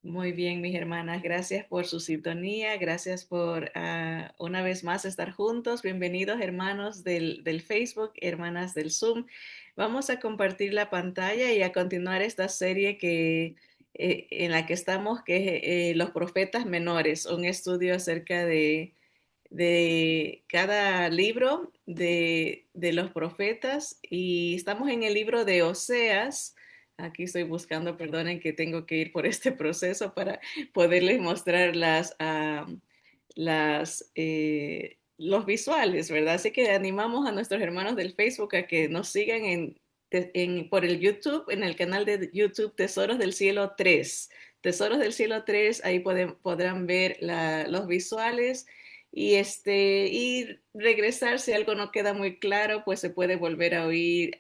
Muy bien, mis hermanas, gracias por su sintonía, gracias por una vez más estar juntos. Bienvenidos, hermanos del Facebook, hermanas del Zoom. Vamos a compartir la pantalla y a continuar esta serie en la que estamos, que es Los Profetas Menores, un estudio acerca de cada libro de los profetas. Y estamos en el libro de Oseas. Aquí estoy buscando, perdonen que tengo que ir por este proceso para poderles mostrar los visuales, ¿verdad? Así que animamos a nuestros hermanos del Facebook a que nos sigan por el YouTube, en el canal de YouTube Tesoros del Cielo 3. Tesoros del Cielo 3, ahí podrán ver los visuales y regresar si algo no queda muy claro, pues se puede volver a oír.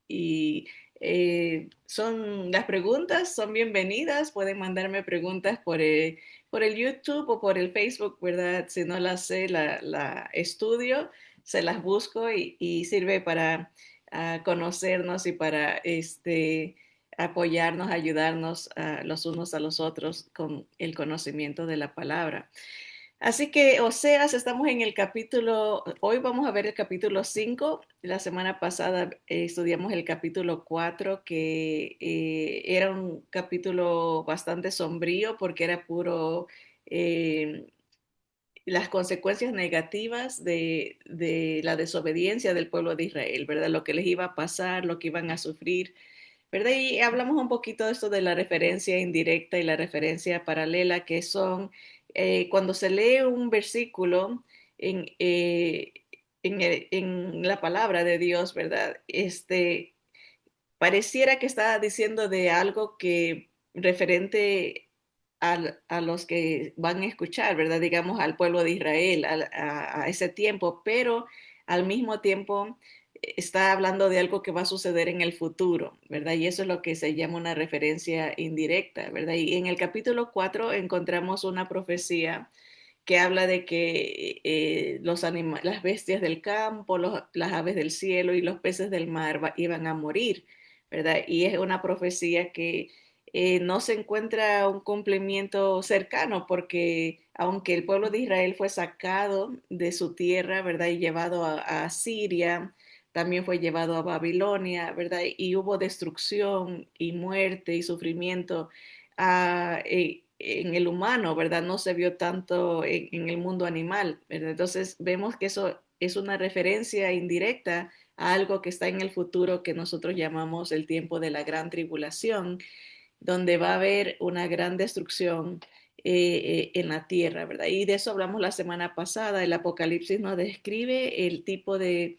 Y las preguntas son bienvenidas, pueden mandarme preguntas por el YouTube o por el Facebook, ¿verdad? Si no las sé, la estudio, se las busco y sirve para conocernos y para apoyarnos, ayudarnos los unos a los otros con el conocimiento de la palabra. Así que, Oseas, estamos en el capítulo, hoy vamos a ver el capítulo 5. La semana pasada estudiamos el capítulo 4, que era un capítulo bastante sombrío porque era puro eh, las consecuencias negativas de la desobediencia del pueblo de Israel, ¿verdad? Lo que les iba a pasar, lo que iban a sufrir, ¿verdad? Y hablamos un poquito de esto de la referencia indirecta y la referencia paralela, que son cuando se lee un versículo en, eh, en la palabra de Dios, ¿verdad? Pareciera que está diciendo de algo que referente a los que van a escuchar, ¿verdad? Digamos al pueblo de Israel, a ese tiempo, pero al mismo tiempo está hablando de algo que va a suceder en el futuro, ¿verdad? Y eso es lo que se llama una referencia indirecta, ¿verdad? Y en el capítulo 4 encontramos una profecía que habla de que las bestias del campo, las aves del cielo y los peces del mar iban a morir, ¿verdad? Y es una profecía que no se encuentra un cumplimiento cercano porque aunque el pueblo de Israel fue sacado de su tierra, ¿verdad? Y llevado a Siria, también fue llevado a Babilonia, ¿verdad? Y hubo destrucción y muerte y sufrimiento en el humano, ¿verdad? No se vio tanto en el mundo animal, ¿verdad? Entonces vemos que eso es una referencia indirecta a algo que está en el futuro que nosotros llamamos el tiempo de la gran tribulación, donde va a haber una gran destrucción en la tierra, ¿verdad? Y de eso hablamos la semana pasada. El Apocalipsis nos describe el tipo de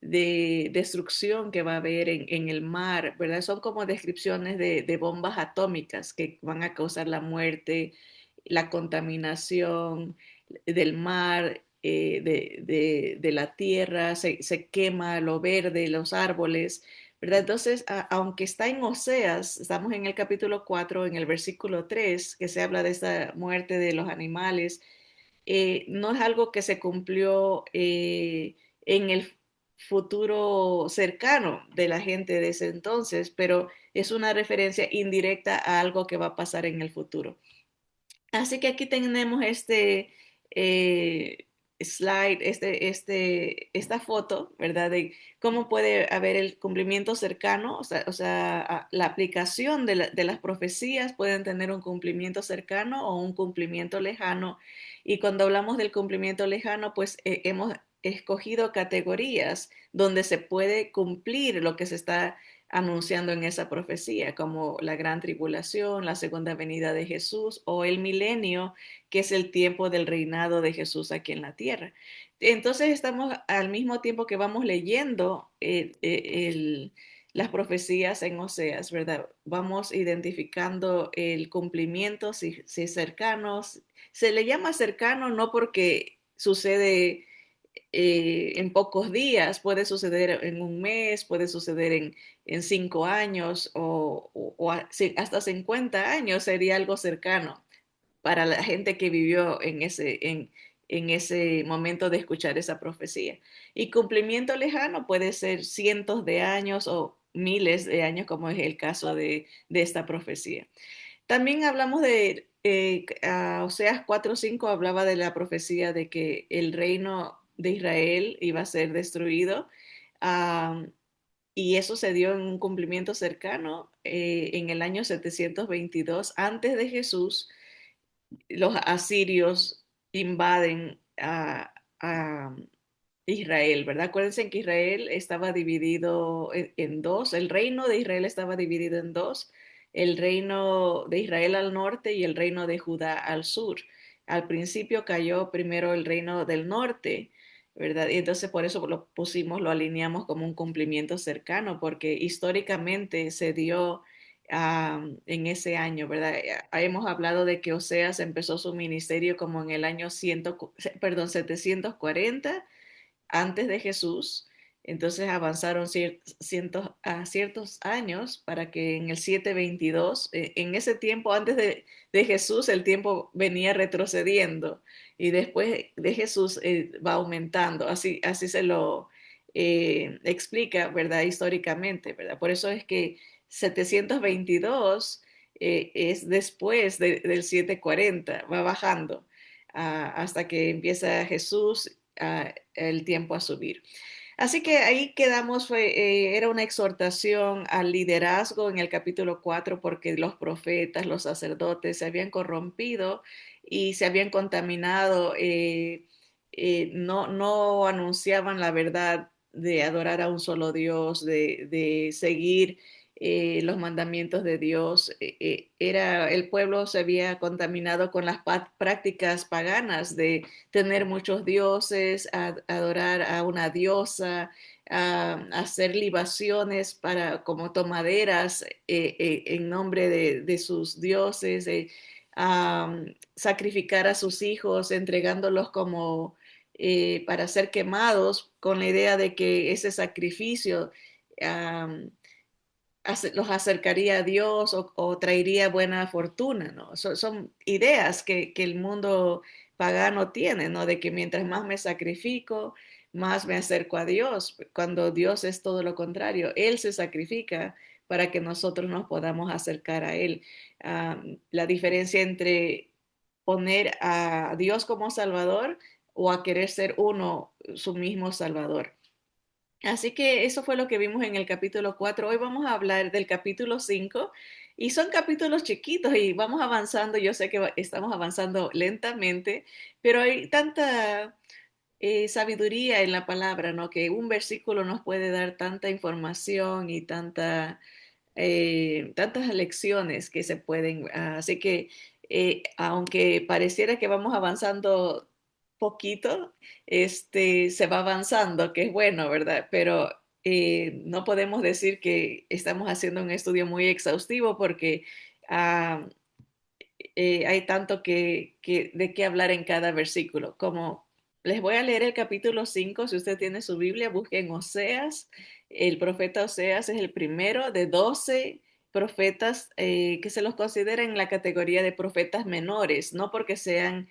destrucción que va a haber en el mar, ¿verdad? Son como descripciones de bombas atómicas que van a causar la muerte, la contaminación del mar, de la tierra, se quema lo verde, los árboles, ¿verdad? Entonces, aunque está en Oseas, estamos en el capítulo 4, en el versículo 3, que se habla de esta muerte de los animales, no es algo que se cumplió en el futuro cercano de la gente de ese entonces, pero es una referencia indirecta a algo que va a pasar en el futuro. Así que aquí tenemos eh, slide, esta foto, ¿verdad? De cómo puede haber el cumplimiento cercano, la aplicación de las profecías pueden tener un cumplimiento cercano o un cumplimiento lejano. Y cuando hablamos del cumplimiento lejano, pues hemos escogido categorías donde se puede cumplir lo que se está anunciando en esa profecía, como la gran tribulación, la segunda venida de Jesús o el milenio, que es el tiempo del reinado de Jesús aquí en la tierra. Entonces estamos al mismo tiempo que vamos leyendo las profecías en Oseas, ¿verdad? Vamos identificando el cumplimiento, si es cercano. Se le llama cercano no porque sucede en pocos días, puede suceder en un mes, puede suceder en 5 años hasta 50 años sería algo cercano para la gente que vivió en ese momento de escuchar esa profecía. Y cumplimiento lejano puede ser cientos de años o miles de años, como es el caso de esta profecía. También hablamos de, Oseas 4:5 hablaba de la profecía de que el reino de Israel iba a ser destruido. ah, y eso se dio en un cumplimiento cercano en el año 722 antes de Jesús. Los asirios invaden a Israel, ¿verdad? Acuérdense que Israel estaba dividido en dos, el reino de Israel estaba dividido en dos, el reino de Israel al norte y el reino de Judá al sur. Al principio cayó primero el reino del norte, ¿verdad? Y entonces por eso lo pusimos, lo alineamos como un cumplimiento cercano, porque históricamente se dio en ese año, ¿verdad? Hemos hablado de que Oseas empezó su ministerio como en el año 740 antes de Jesús. Entonces avanzaron ciertos años para que en el 722, en ese tiempo antes de Jesús, el tiempo venía retrocediendo y después de Jesús va aumentando. Así se lo explica, ¿verdad? Históricamente, ¿verdad? Por eso es que 722 es después del 740, va bajando hasta que empieza Jesús el tiempo a subir. Así que ahí quedamos, era una exhortación al liderazgo en el capítulo 4 porque los profetas, los sacerdotes se habían corrompido y se habían contaminado, no anunciaban la verdad de adorar a un solo Dios, de seguir los mandamientos de Dios. El pueblo se había contaminado con las prácticas paganas de tener muchos dioses, adorar a una diosa, hacer libaciones como tomaderas en nombre de sus dioses, sacrificar a sus hijos, entregándolos como para ser quemados con la idea de que ese sacrificio um, los acercaría a Dios o traería buena fortuna, ¿no? Son ideas que el mundo pagano tiene, ¿no? De que mientras más me sacrifico, más me acerco a Dios, cuando Dios es todo lo contrario. Él se sacrifica para que nosotros nos podamos acercar a Él. La diferencia entre poner a Dios como Salvador o a querer ser uno su mismo Salvador. Así que eso fue lo que vimos en el capítulo 4. Hoy vamos a hablar del capítulo 5 y son capítulos chiquitos y vamos avanzando. Yo sé que estamos avanzando lentamente, pero hay tanta sabiduría en la palabra, ¿no? Que un versículo nos puede dar tanta información y tantas lecciones que se pueden. Así que aunque pareciera que vamos avanzando poquito, se va avanzando, que es bueno, ¿verdad? Pero no podemos decir que estamos haciendo un estudio muy exhaustivo porque ah, hay tanto de qué hablar en cada versículo. Como les voy a leer el capítulo 5 si usted tiene su Biblia, busquen Oseas. El profeta Oseas es el primero de 12 profetas que se los considera en la categoría de profetas menores, no porque sean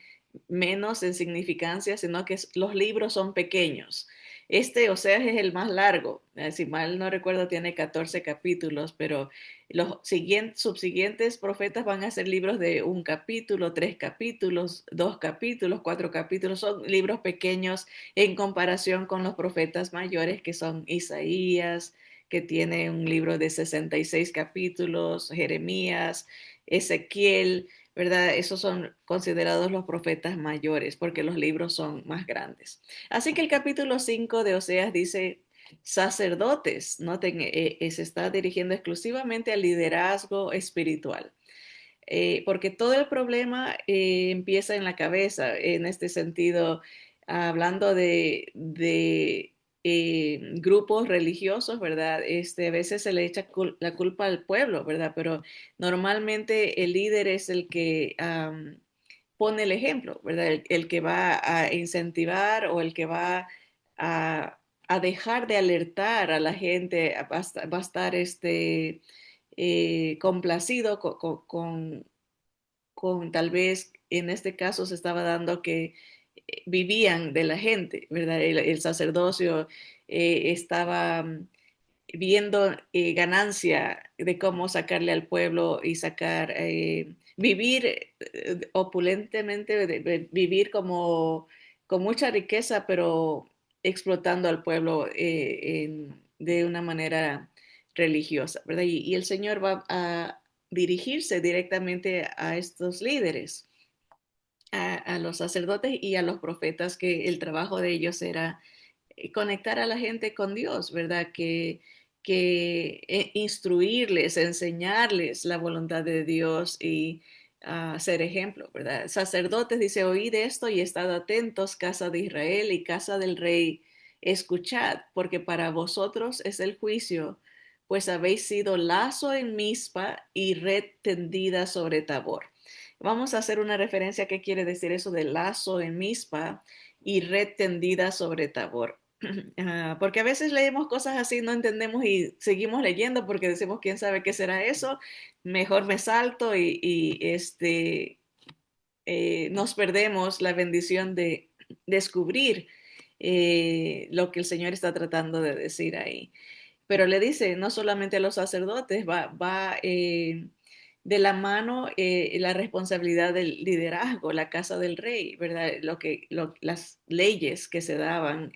menos en significancia, sino que los libros son pequeños. Oseas es el más largo, si mal no recuerdo tiene 14 capítulos, pero los subsiguientes profetas van a ser libros de un capítulo, 3 capítulos, 2 capítulos, 4 capítulos. Son libros pequeños en comparación con los profetas mayores que son Isaías, que tiene un libro de 66 capítulos, Jeremías, Ezequiel, ¿verdad? Esos son considerados los profetas mayores porque los libros son más grandes. Así que el capítulo 5 de Oseas dice, sacerdotes, noten, se está dirigiendo exclusivamente al liderazgo espiritual, porque todo el problema empieza en la cabeza, en este sentido, hablando de grupos religiosos, ¿verdad? A veces se le echa la culpa al pueblo, ¿verdad? Pero normalmente el líder es el que pone el ejemplo, ¿verdad? El que va a incentivar o el que va a dejar de alertar a la gente, va a estar complacido con tal vez en este caso se estaba dando que vivían de la gente, ¿verdad? El sacerdocio estaba viendo ganancia de cómo sacarle al pueblo y vivir opulentemente, vivir como con mucha riqueza, pero explotando al pueblo de una manera religiosa, ¿verdad? Y el Señor va a dirigirse directamente a estos líderes, a los sacerdotes y a los profetas, que el trabajo de ellos era conectar a la gente con Dios, ¿verdad? Que instruirles, enseñarles la voluntad de Dios y ser ejemplo, ¿verdad? Sacerdotes dice, oíd esto y estad atentos, casa de Israel y casa del rey, escuchad, porque para vosotros es el juicio, pues habéis sido lazo en Mizpa y red tendida sobre Tabor. Vamos a hacer una referencia a qué quiere decir eso de lazo en Mizpa y red tendida sobre Tabor. Porque a veces leemos cosas así, no entendemos y seguimos leyendo porque decimos, ¿quién sabe qué será eso? Mejor me salto nos perdemos la bendición de descubrir lo que el Señor está tratando de decir ahí. Pero le dice, no solamente a los sacerdotes, va de la mano la responsabilidad del liderazgo, la casa del rey, ¿verdad? Las leyes que se daban,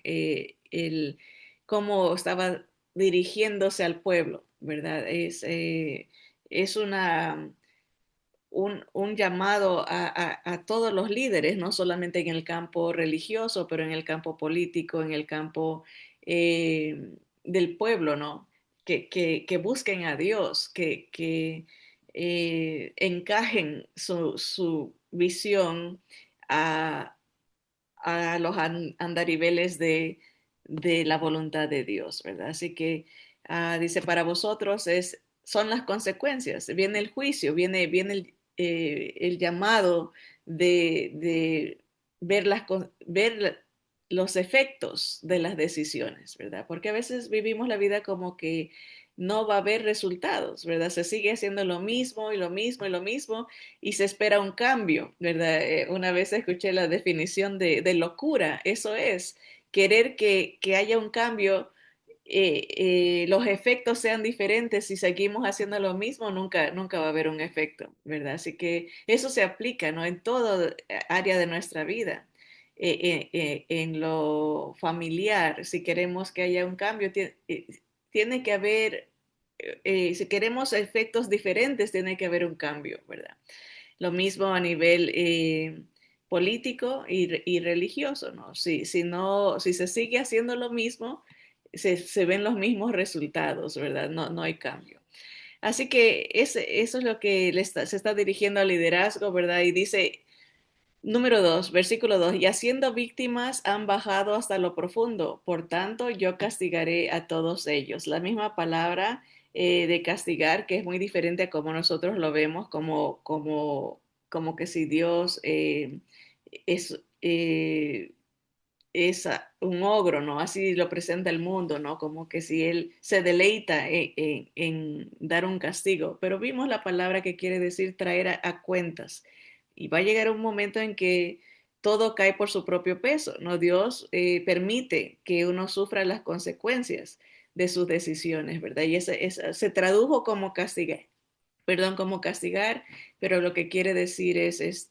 cómo estaba dirigiéndose al pueblo, ¿verdad? Es un llamado a todos los líderes, no solamente en el campo religioso, pero en el campo político, en el campo del pueblo, ¿no? Que busquen a Dios, que encajen su visión a, a los andariveles de la voluntad de Dios, ¿verdad? Así que dice, para vosotros son las consecuencias, viene el juicio, viene el llamado de ver, ver los efectos de las decisiones, ¿verdad? Porque a veces vivimos la vida como que no va a haber resultados, ¿verdad? Se sigue haciendo lo mismo y lo mismo y lo mismo y se espera un cambio, ¿verdad? Una vez escuché la definición de locura, eso es, querer que haya un cambio, los efectos sean diferentes, si seguimos haciendo lo mismo, nunca va a haber un efecto, ¿verdad? Así que eso se aplica, ¿no? En todo área de nuestra vida. En lo familiar, si queremos que haya un cambio, tiene que haber, si queremos efectos diferentes, tiene que haber un cambio, ¿verdad? Lo mismo a nivel político y religioso, ¿no? Si se sigue haciendo lo mismo, se ven los mismos resultados, ¿verdad? No hay cambio. Así que eso es lo que se está dirigiendo al liderazgo, ¿verdad? Y dice, número 2, versículo 2, y haciendo víctimas han bajado hasta lo profundo, por tanto yo castigaré a todos ellos. La misma palabra de castigar, que es muy diferente a como nosotros lo vemos, como que si Dios es, eh, un ogro, ¿no? Así lo presenta el mundo, ¿no? Como que si Él se deleita en dar un castigo. Pero vimos la palabra que quiere decir traer a cuentas. Y va a llegar un momento en que todo cae por su propio peso, ¿no? Dios permite que uno sufra las consecuencias de sus decisiones, ¿verdad? Y se tradujo como castigar, perdón, como castigar, pero lo que quiere decir es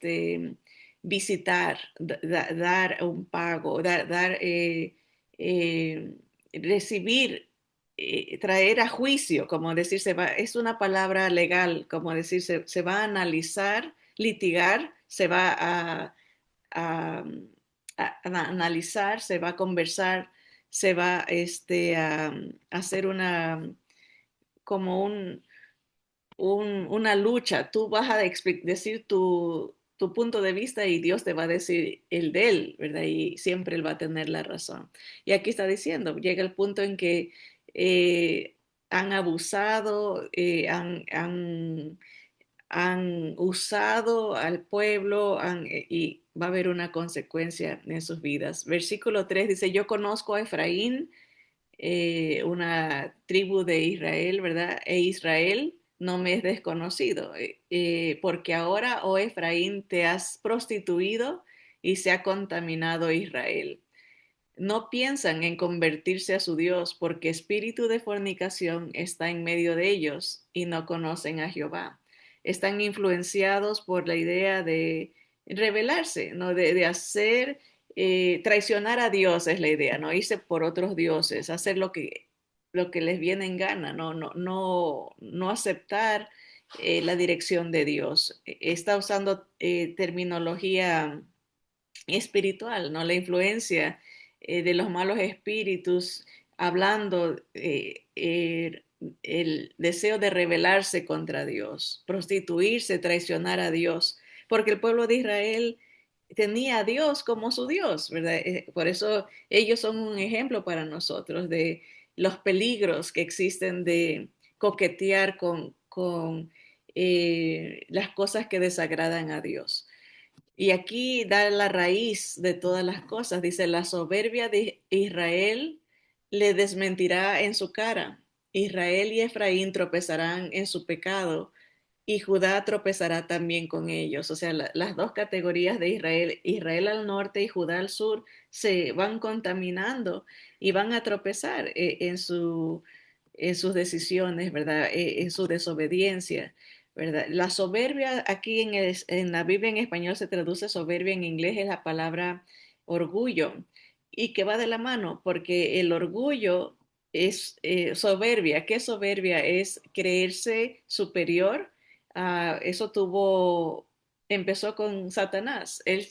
visitar, dar un pago, eh, recibir, traer a juicio, como decir, es una palabra legal, como decir, se va a analizar, litigar, se va a, a analizar, se va a conversar, se va a hacer como una lucha. Tú vas a decir tu punto de vista y Dios te va a decir el de él, ¿verdad? Y siempre él va a tener la razón. Y aquí está diciendo, llega el punto en que han abusado, han usado al pueblo y va a haber una consecuencia en sus vidas. Versículo 3 dice, yo conozco a Efraín, una tribu de Israel, ¿verdad? E Israel no me es desconocido, porque ahora, oh Efraín, te has prostituido y se ha contaminado Israel. no piensan en convertirse a su Dios porque espíritu de fornicación está en medio de ellos y no conocen a Jehová. Están influenciados por la idea de rebelarse, ¿no? De hacer, traicionar a Dios es la idea, ¿no? Irse por otros dioses, hacer lo que les viene en gana, no aceptar la dirección de Dios. Está usando terminología espiritual, ¿no? La influencia de los malos espíritus, hablando el deseo de rebelarse contra Dios, prostituirse, traicionar a Dios, porque el pueblo de Israel tenía a Dios como su Dios, ¿verdad? Por eso ellos son un ejemplo para nosotros de los peligros que existen de coquetear con las cosas que desagradan a Dios. Y aquí da la raíz de todas las cosas. Dice, la soberbia de Israel le desmentirá en su cara. Israel y Efraín tropezarán en su pecado y Judá tropezará también con ellos. O sea, las dos categorías de Israel, Israel al norte y Judá al sur, se van contaminando y van a tropezar en sus decisiones, ¿verdad? En su desobediencia. ¿Verdad? La soberbia aquí en la Biblia en español se traduce soberbia, en inglés es la palabra orgullo y que va de la mano porque el orgullo es soberbia. ¿Qué soberbia? Es creerse superior. Eso empezó con Satanás. Él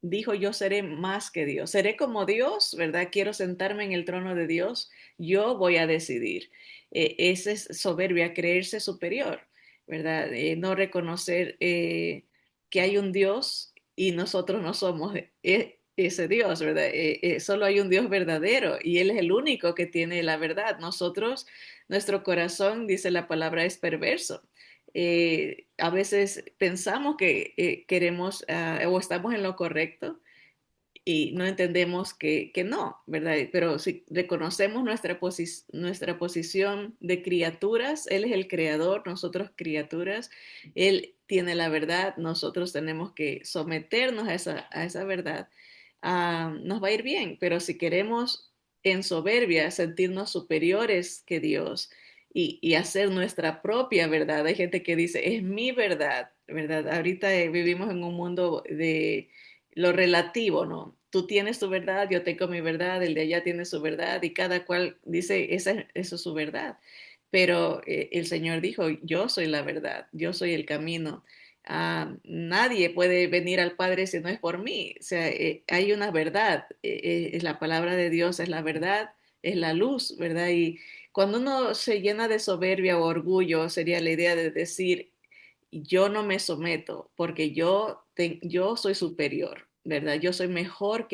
dijo, yo seré más que Dios, seré como Dios, ¿verdad? Quiero sentarme en el trono de Dios, yo voy a decidir. Esa es soberbia, creerse superior. ¿Verdad? No reconocer que hay un Dios y nosotros no somos ese Dios, ¿verdad? Solo hay un Dios verdadero y Él es el único que tiene la verdad. Nosotros, nuestro corazón, dice la palabra, es perverso. A veces pensamos que queremos o estamos en lo correcto y no entendemos que no, ¿verdad? Pero si reconocemos nuestra posición de criaturas, Él es el creador, nosotros criaturas, Él tiene la verdad, nosotros tenemos que someternos a esa verdad. Nos va a ir bien, pero si queremos en soberbia sentirnos superiores que Dios y hacer nuestra propia verdad, hay gente que dice, es mi verdad, ¿verdad? Ahorita vivimos en un mundo de lo relativo, ¿no? Tú tienes tu verdad, yo tengo mi verdad, el de allá tiene su verdad y cada cual dice, esa es su verdad. Pero el Señor dijo, yo soy la verdad, yo soy el camino. Nadie puede venir al Padre si no es por mí. O sea, hay una verdad, la palabra de Dios es la verdad, es la luz, ¿verdad? Y cuando uno se llena de soberbia o orgullo, sería la idea de decir, yo no me someto porque yo soy superior, ¿verdad? Yo soy mejor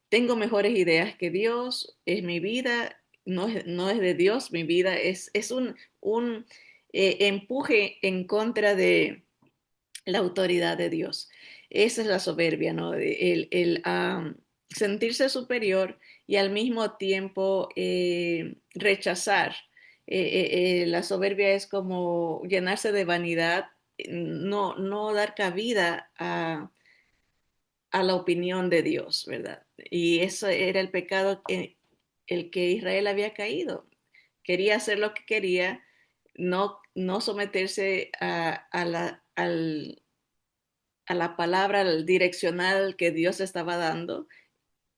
tengo mejores ideas que Dios, es mi vida, no es de Dios, mi vida es un empuje en contra de la autoridad de Dios. Esa es la soberbia, ¿no? Sentirse superior y al mismo tiempo rechazar. La soberbia es como llenarse de vanidad, no dar cabida a la opinión de Dios, ¿verdad? Y eso era el pecado en el que Israel había caído. Quería hacer lo que quería, no someterse a la palabra al direccional que Dios estaba dando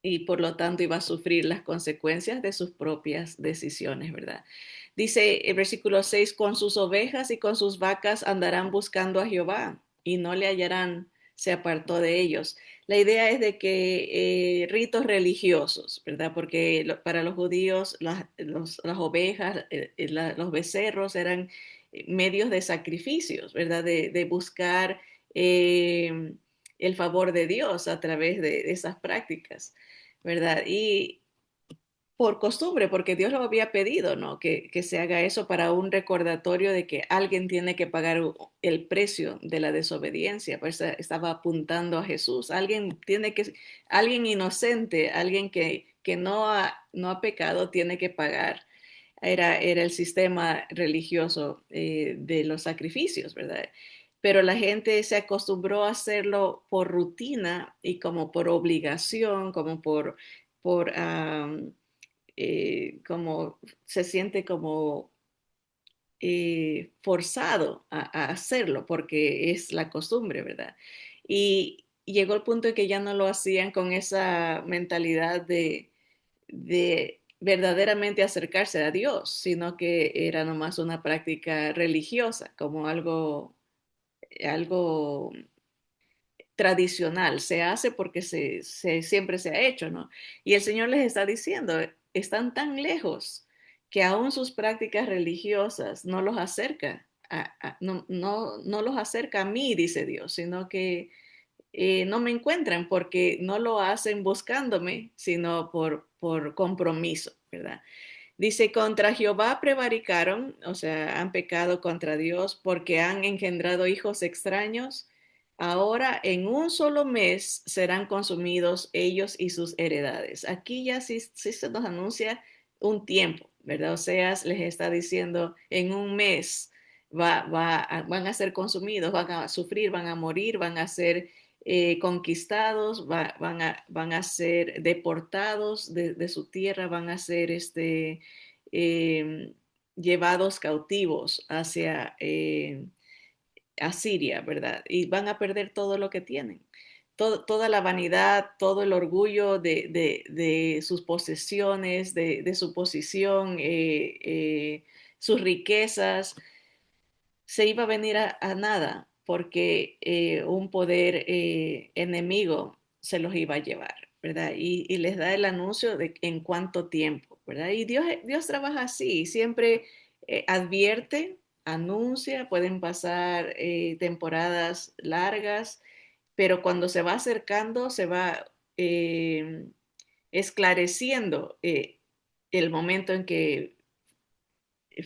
y por lo tanto iba a sufrir las consecuencias de sus propias decisiones, ¿verdad? Dice el versículo 6, con sus ovejas y con sus vacas andarán buscando a Jehová y no le hallarán, se apartó de ellos. La idea es de que ritos religiosos, ¿verdad? Porque para los judíos las ovejas, los becerros eran medios de sacrificios, ¿verdad? De buscar eh, el favor de Dios a través de esas prácticas, ¿verdad? Y por costumbre, porque Dios lo había pedido, ¿no? Que se haga eso para un recordatorio de que alguien tiene que pagar el precio de la desobediencia. Pues estaba apuntando a Jesús. Alguien inocente, alguien que no ha pecado, tiene que pagar. Era el sistema religioso de los sacrificios, ¿verdad? pero la gente se acostumbró a hacerlo por rutina y como por obligación, como se siente como forzado a hacerlo porque es la costumbre, ¿verdad? Y llegó el punto en que ya no lo hacían con esa mentalidad de verdaderamente acercarse a Dios, sino que era nomás una práctica religiosa, como algo tradicional, se hace porque siempre se ha hecho, ¿no? Y el Señor les está diciendo, están tan lejos que aún sus prácticas religiosas no los acerca, no los acerca a mí, dice Dios, sino que no me encuentran porque no lo hacen buscándome, sino por compromiso, ¿verdad? Dice, contra Jehová prevaricaron, o sea, han pecado contra Dios porque han engendrado hijos extraños. Ahora en un solo mes serán consumidos ellos y sus heredades. Aquí ya sí se nos anuncia un tiempo, ¿verdad? O sea, les está diciendo, en un mes van a ser consumidos, van a sufrir, van a morir, van a ser conquistados, van a ser deportados de su tierra, van a ser eh, llevados cautivos hacia Asiria, ¿verdad? Y van a perder todo lo que tienen. Toda la vanidad, todo el orgullo de sus posesiones, de su posición, sus riquezas, se iba a venir a nada porque un poder enemigo se los iba a llevar, ¿verdad? Y les da el anuncio de en cuánto tiempo, ¿verdad? Y Dios trabaja así, siempre advierte, anuncia, pueden pasar temporadas largas, pero cuando se va acercando, se va esclareciendo el momento en que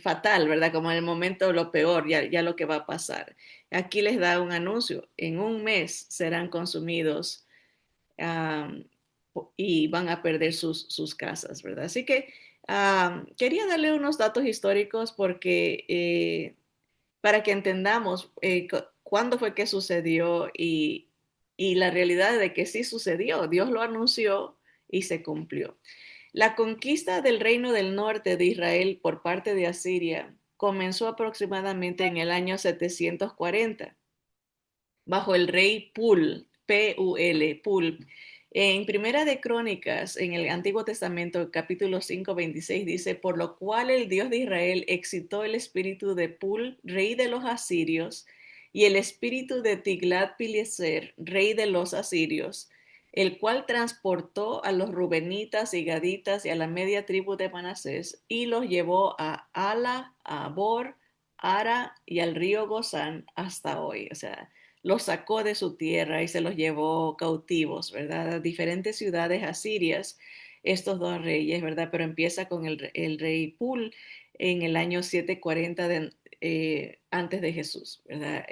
fatal, ¿verdad? Como en el momento lo peor, ya lo que va a pasar. Aquí les da un anuncio, en un mes serán consumidos um, y van a perder sus casas, ¿verdad? Así que quería darle unos datos históricos porque para que entendamos cuándo fue que sucedió y la realidad de que sí sucedió. Dios lo anunció y se cumplió. La conquista del reino del norte de Israel por parte de Asiria comenzó aproximadamente en el año 740 bajo el rey Pul, P-U-L, Pul. En Primera de Crónicas, en el Antiguo Testamento, capítulo 5, 26, dice, por lo cual el Dios de Israel excitó el espíritu de Pul, rey de los asirios, y el espíritu de Tiglat-Pileser, rey de los asirios, el cual transportó a los rubenitas y gaditas y a la media tribu de Manasés y los llevó a Ala, a Bor, Ara y al río Gozán hasta hoy. O sea, los sacó de su tierra y se los llevó cautivos, ¿verdad? A diferentes ciudades asirias, estos dos reyes, ¿verdad? Pero empieza con el rey Pul en el año 740 antes de Jesús, ¿verdad?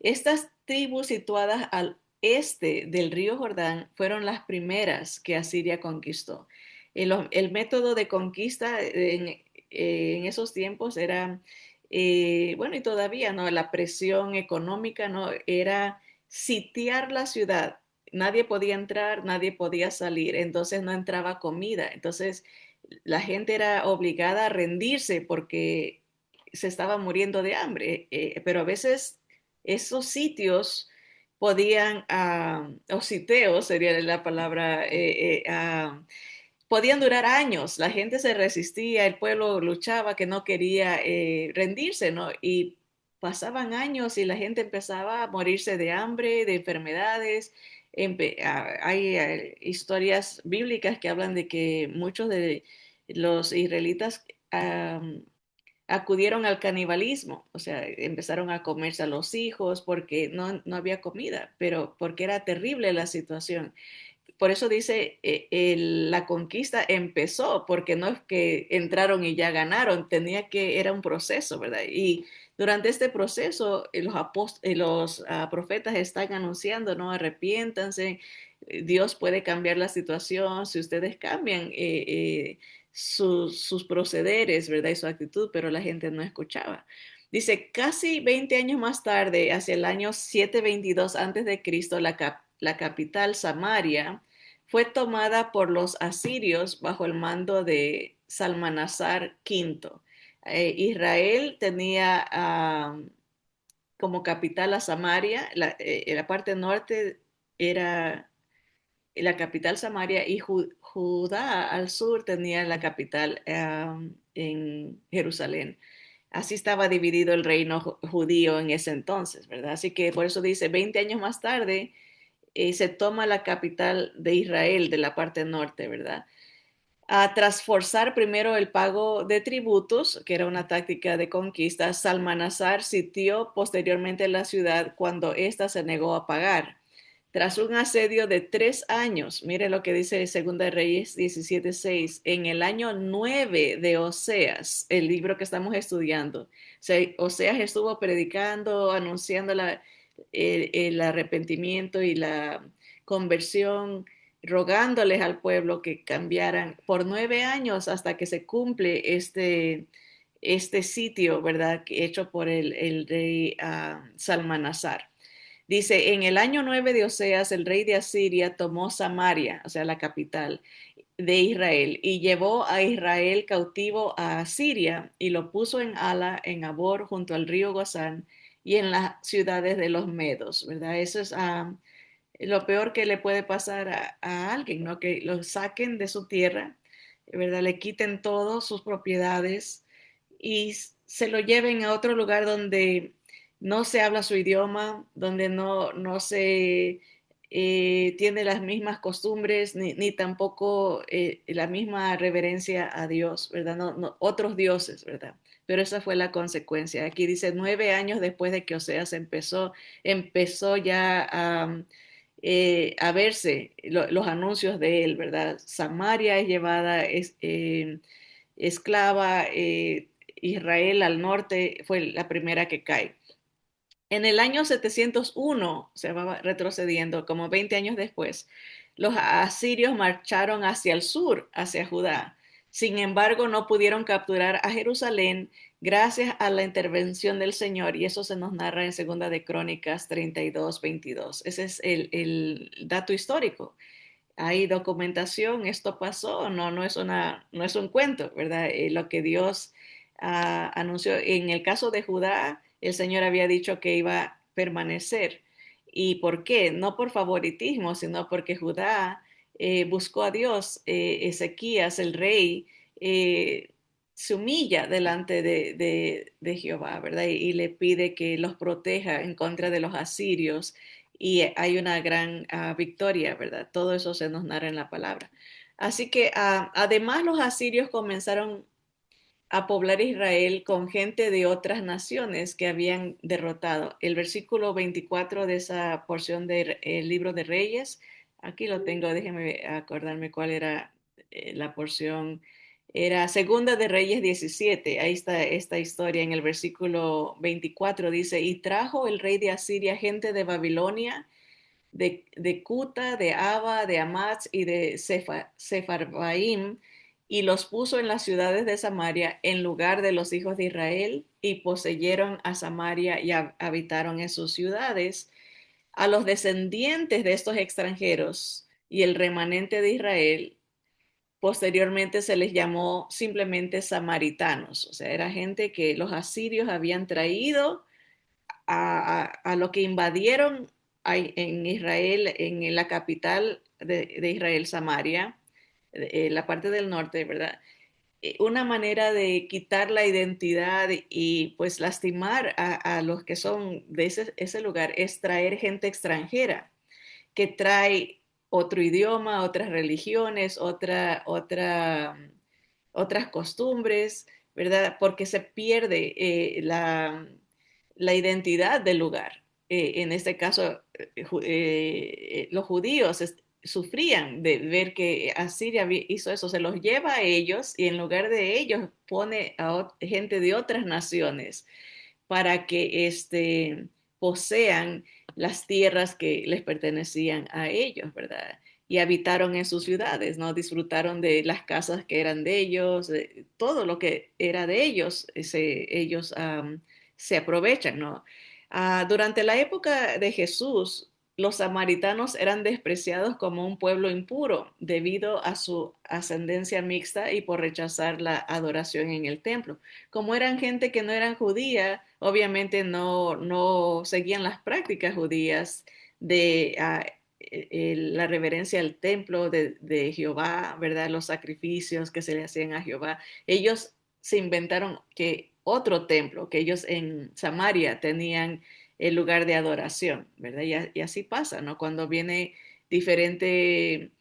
Estas tribus situadas al este del río Jordán fueron las primeras que Asiria conquistó. El método de conquista en esos tiempos era bueno, y todavía, ¿no? La presión económica, ¿no? Era sitiar la ciudad. Nadie podía entrar, nadie podía salir, entonces no entraba comida. Entonces la gente era obligada a rendirse porque se estaba muriendo de hambre. Pero a veces esos sitios podían, o sitios sería la palabra, podían durar años. La gente se resistía, el pueblo luchaba, que no quería rendirse, ¿no? Y pasaban años y la gente empezaba a morirse de hambre, de enfermedades. Hay historias bíblicas que hablan de que muchos de los israelitas acudieron al canibalismo, o sea, empezaron a comerse a los hijos porque no había comida, pero porque era terrible la situación. Por eso dice, la conquista empezó, porque no es que entraron y ya ganaron, era un proceso, ¿verdad? Y durante este proceso, los profetas están anunciando, no arrepiéntanse, Dios puede cambiar la situación si ustedes cambian sus procederes, ¿verdad? Y su actitud, pero la gente no escuchaba. Dice, casi 20 años más tarde, hacia el año 722 antes de Cristo, la capital Samaria fue tomada por los asirios bajo el mando de Salmanasar V. Israel tenía como capital a Samaria, la parte norte era la capital Samaria y Judá al sur tenía la capital en Jerusalén. Así estaba dividido el reino judío en ese entonces, ¿verdad? Así que por eso dice, 20 años más tarde se toma la capital de Israel de la parte norte, ¿verdad? Tras forzar primero el pago de tributos, que era una táctica de conquista, Salmanasar sitió posteriormente la ciudad cuando ésta se negó a pagar. Tras un asedio de 3 años, mire lo que dice Segunda de Reyes 17:6, en el año 9 de Oseas, el libro que estamos estudiando, Oseas estuvo predicando, anunciando el arrepentimiento y la conversión, rogándoles al pueblo que cambiaran por 9 años hasta que se cumple este sitio, ¿verdad? Hecho por el rey Salmanasar. Dice, en el año 9 de Oseas, el rey de Asiria tomó Samaria, o sea, la capital de Israel, y llevó a Israel cautivo a Asiria y lo puso en Ala, en Abor, junto al río Gozán y en las ciudades de los Medos, ¿verdad? Eso es lo peor que le puede pasar a alguien, ¿no? Que lo saquen de su tierra, ¿verdad? Le quiten todas sus propiedades y se lo lleven a otro lugar donde no se habla su idioma, donde no se tiene las mismas costumbres, ni tampoco la misma reverencia a Dios, ¿verdad? Otros dioses, ¿verdad? Pero esa fue la consecuencia. Aquí dice, 9 años después de que Oseas empezó ya a verse los anuncios de él, ¿verdad? Samaria es llevada esclava, Israel al norte fue la primera que cae. En el año 701, se va retrocediendo, como 20 años después, los asirios marcharon hacia el sur, hacia Judá. Sin embargo, no pudieron capturar a Jerusalén gracias a la intervención del Señor, y eso se nos narra en Segunda de Crónicas 32:22. Ese es el dato histórico. Hay documentación, esto pasó, no es un cuento, ¿verdad? Lo que Dios anunció. En el caso de Judá, el Señor había dicho que iba a permanecer. ¿Y por qué? No por favoritismo, sino porque Judá buscó a Dios. Ezequías, el rey, eh, se humilla delante de Jehová, ¿verdad? Y le pide que los proteja en contra de los asirios y hay una gran victoria, ¿verdad? Todo eso se nos narra en la palabra. Así que además los asirios comenzaron a poblar Israel con gente de otras naciones que habían derrotado. El versículo 24 de esa porción del libro de Reyes, aquí lo tengo, déjenme acordarme cuál era la porción. Era Segunda de Reyes 17, ahí está esta historia en el versículo 24, dice, y trajo el rey de Asiria gente de Babilonia, de Cuta, de Aba, de Amatz y de Sefarbaim, y los puso en las ciudades de Samaria en lugar de los hijos de Israel, y poseyeron a Samaria y habitaron en sus ciudades. A los descendientes de estos extranjeros y el remanente de Israel, posteriormente se les llamó simplemente samaritanos, o sea, era gente que los asirios habían traído a lo que invadieron en Israel, en la capital de Israel, Samaria, la parte del norte, ¿verdad? Una manera de quitar la identidad y pues lastimar a los que son de ese lugar es traer gente extranjera que trae otro idioma, otras religiones, otras costumbres, ¿verdad? Porque se pierde la identidad del lugar. En este caso, los judíos sufrían de ver que Asiria hizo eso, se los lleva a ellos y en lugar de ellos pone a gente de otras naciones para que posean las tierras que les pertenecían a ellos, ¿verdad? Y habitaron en sus ciudades, ¿no? Disfrutaron de las casas que eran de ellos, de todo lo que era de ellos, ellos se aprovechan, ¿no? Durante la época de Jesús, los samaritanos eran despreciados como un pueblo impuro debido a su ascendencia mixta y por rechazar la adoración en el templo. Como eran gente que no eran judía, obviamente no seguían las prácticas judías de la reverencia al templo de Jehová, ¿verdad? Los sacrificios que se le hacían a Jehová. Ellos se inventaron que otro templo, que ellos en Samaria tenían el lugar de adoración, ¿verdad? Y así pasa, ¿no? Cuando viene diferente,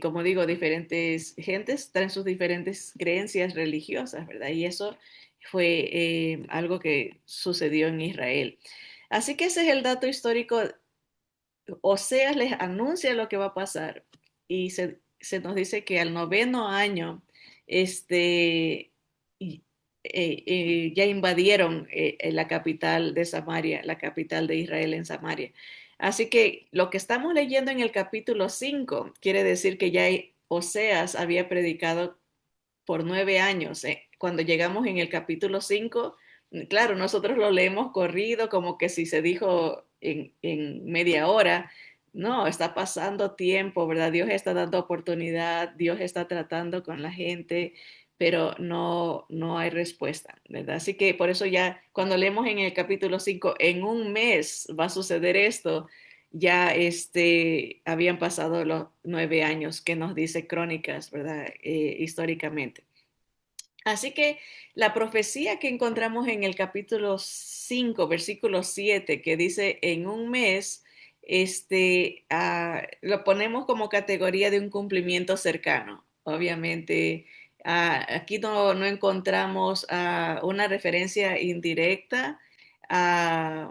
como digo, diferentes gentes traen sus diferentes creencias religiosas, ¿verdad? Y eso fue algo que sucedió en Israel. Así que ese es el dato histórico. Oseas les anuncia lo que va a pasar y se nos dice que al noveno año este, ya invadieron la capital de Samaria, la capital de Israel en Samaria. Así que lo que estamos leyendo en el capítulo 5 quiere decir que ya Oseas había predicado por 9 años. Cuando llegamos en el capítulo 5, claro, nosotros lo leemos corrido, como que si se dijo en media hora. No, está pasando tiempo, ¿verdad? Dios está dando oportunidad, Dios está tratando con la gente, pero no hay respuesta, ¿verdad? Así que por eso ya cuando leemos en el capítulo 5, en un mes va a suceder esto, ya habían pasado los 9 años que nos dice Crónicas, ¿verdad? Históricamente. Así que la profecía que encontramos en el capítulo 5, versículo 7, que dice en un mes, lo ponemos como categoría de un cumplimiento cercano. Obviamente, aquí no encontramos una referencia indirecta a,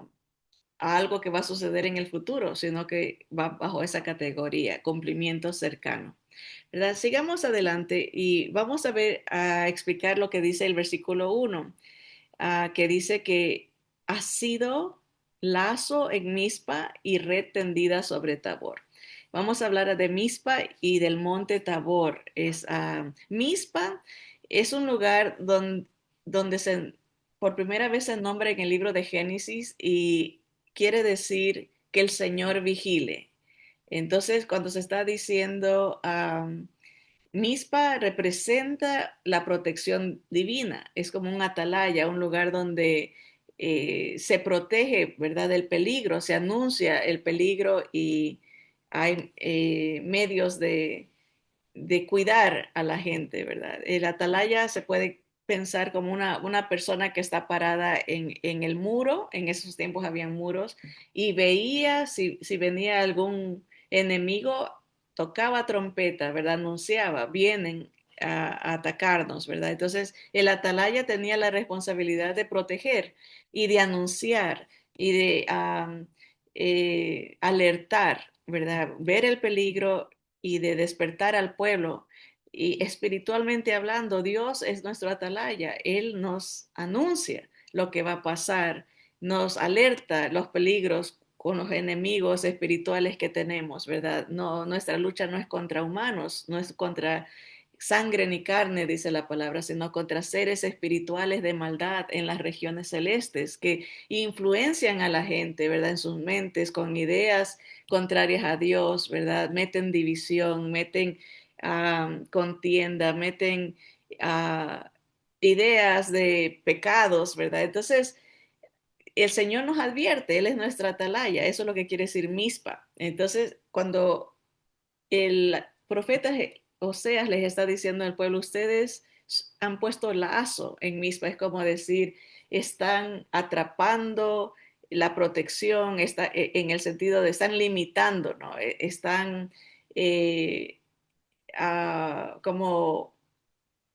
a algo que va a suceder en el futuro, sino que va bajo esa categoría, cumplimiento cercano. ¿Verdad? Sigamos adelante y vamos a ver, a explicar lo que dice el versículo 1, que dice que ha sido lazo en Mizpa y red tendida sobre Tabor. Vamos a hablar de Mizpa y del monte Tabor. Mizpa es un lugar donde por primera vez se nombra en el libro de Génesis y quiere decir que el Señor vigile. Entonces, cuando se está diciendo Mispa representa la protección divina, es como un atalaya, un lugar donde se protege, ¿verdad?, del peligro, se anuncia el peligro y hay medios de cuidar a la gente, ¿verdad? El atalaya se puede pensar como una persona que está parada en el muro, en esos tiempos habían muros, y veía si venía algún enemigo, tocaba trompeta, ¿verdad? Anunciaba, vienen a atacarnos, ¿verdad? Entonces, el atalaya tenía la responsabilidad de proteger y de anunciar y de alertar, ¿verdad? Ver el peligro y de despertar al pueblo. Y espiritualmente hablando, Dios es nuestro atalaya. Él nos anuncia lo que va a pasar, nos alerta los peligros con los enemigos espirituales que tenemos, ¿verdad? No, nuestra lucha no es contra humanos, no es contra sangre ni carne, dice la palabra, sino contra seres espirituales de maldad en las regiones celestes que influencian a la gente, ¿verdad? En sus mentes con ideas contrarias a Dios, ¿verdad? Meten división, meten contienda, meten uh, ideas de pecados, ¿verdad? Entonces, el Señor nos advierte, Él es nuestra atalaya, eso es lo que quiere decir mispa. Entonces, cuando el profeta Oseas les está diciendo al pueblo, ustedes han puesto lazo en Mizpa, es como decir, están atrapando la protección, en el sentido de están limitando, ¿no? Están eh, como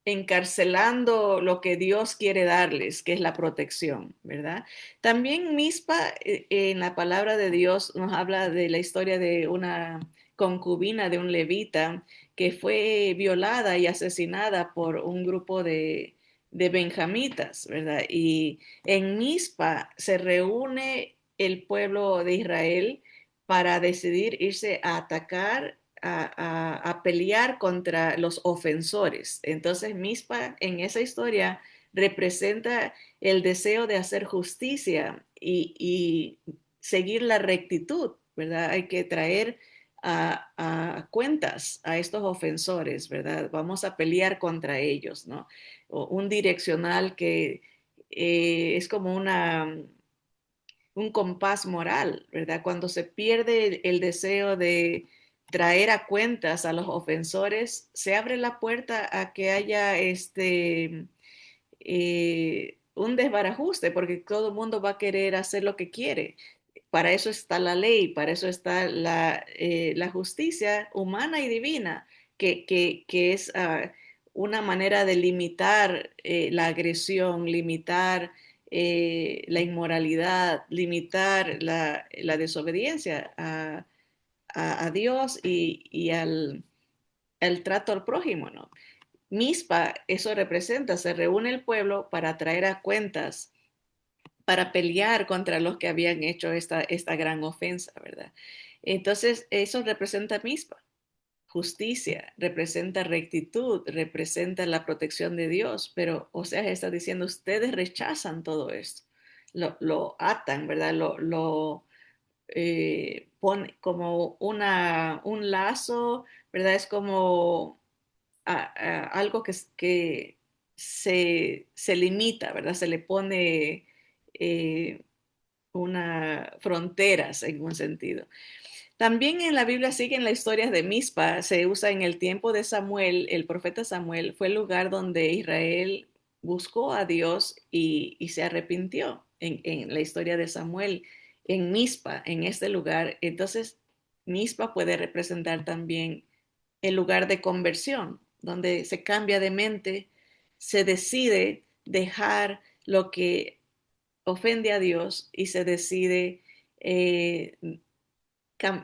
encarcelando lo que Dios quiere darles, que es la protección, ¿verdad? También Mispa, en la palabra de Dios, nos habla de la historia de una concubina de un levita que fue violada y asesinada por un grupo de benjamitas, ¿verdad? Y en Mispa se reúne el pueblo de Israel para decidir irse a atacar a pelear contra los ofensores. Entonces, Mispa en esa historia representa el deseo de hacer justicia y seguir la rectitud, ¿verdad? Hay que traer a cuentas a estos ofensores, ¿verdad? Vamos a pelear contra ellos, ¿no? O un direccional que es como un compás moral, ¿verdad? Cuando se pierde el deseo de traer a cuentas a los ofensores, se abre la puerta a que haya un desbarajuste, porque todo el mundo va a querer hacer lo que quiere. Para eso está la ley, para eso está la justicia humana y divina, que es una manera de limitar la agresión, limitar la inmoralidad, limitar la desobediencia a Dios y al trato al prójimo, ¿no? Mispa, eso representa, se reúne el pueblo para traer a cuentas, para pelear contra los que habían hecho esta gran ofensa, ¿verdad? Entonces, eso representa Mispa. Justicia, representa rectitud, representa la protección de Dios, pero o sea, está diciendo, ustedes rechazan todo esto, lo atan, ¿verdad? Lo pone como un lazo, ¿verdad? Es como algo que se limita, ¿verdad? Se le pone eh, una fronteras en un sentido. También en la Biblia siguen las historias de Mizpa, se usa en el tiempo de Samuel, el profeta Samuel fue el lugar donde Israel buscó a Dios y se arrepintió en la historia de Samuel, en Mizpa, en este lugar. Entonces, Mizpa puede representar también el lugar de conversión, donde se cambia de mente, se decide dejar lo que ofende a Dios y se decide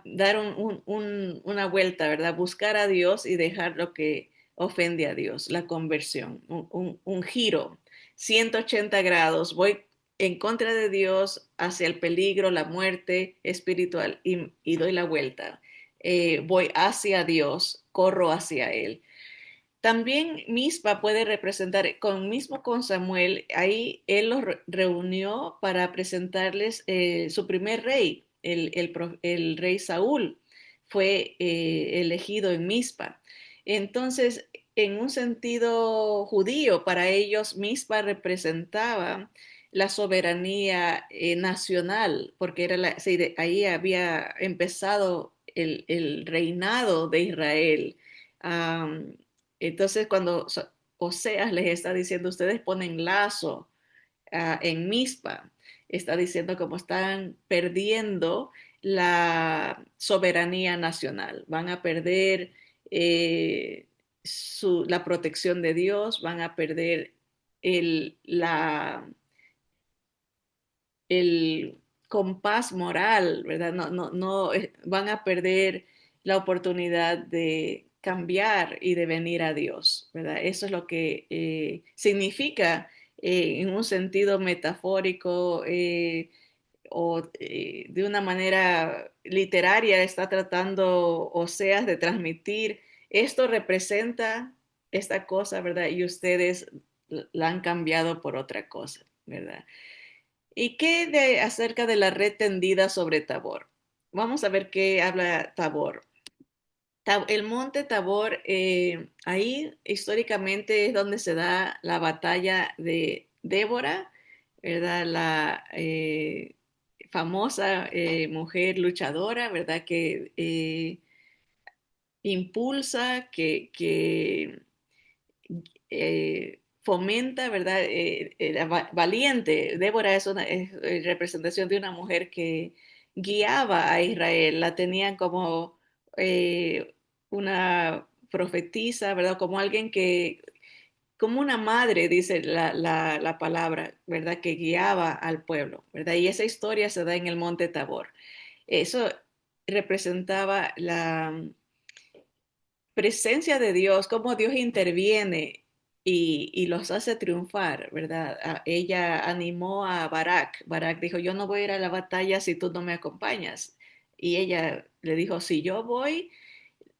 dar una vuelta, ¿verdad? Buscar a Dios y dejar lo que ofende a Dios, la conversión, un giro, 180 grados, voy en contra de Dios hacia el peligro, la muerte espiritual y doy la vuelta. Voy hacia Dios, corro hacia Él. También Mispa puede representar, mismo con Samuel, ahí él los reunió para presentarles su primer rey, el rey Saúl, fue elegido en Mispa. Entonces, en un sentido judío, para ellos Mispa representaba la soberanía nacional, porque sí, ahí había empezado el reinado de Israel. Um, entonces, cuando Oseas les está diciendo, ustedes ponen lazo en Mispa, está diciendo como están perdiendo la soberanía nacional, van a perder la protección de Dios, van a perder el, la, el compás moral, ¿verdad? No, van a perder la oportunidad de cambiar y de venir a Dios, ¿verdad? Eso es lo que significa en un sentido metafórico de una manera literaria está tratando Oseas de transmitir. Esto representa esta cosa, ¿verdad? Y ustedes la han cambiado por otra cosa, ¿verdad? ¿Y qué acerca de la red tendida sobre Tabor? Vamos a ver qué habla Tabor. El monte Tabor, ahí históricamente es donde se da la batalla de Débora, ¿verdad? La famosa mujer luchadora, ¿verdad? Que impulsa, que fomenta, ¿verdad? Valiente. Débora es una representación de una mujer que guiaba a Israel, la tenían como una profetisa, ¿verdad? Como alguien como una madre, dice la palabra, ¿verdad? Que guiaba al pueblo, ¿verdad? Y esa historia se da en el monte Tabor. Eso representaba la presencia de Dios, cómo Dios interviene y los hace triunfar, ¿verdad? Ella animó a Barak. Barak dijo, yo no voy a ir a la batalla si tú no me acompañas. Y ella le dijo, si yo voy,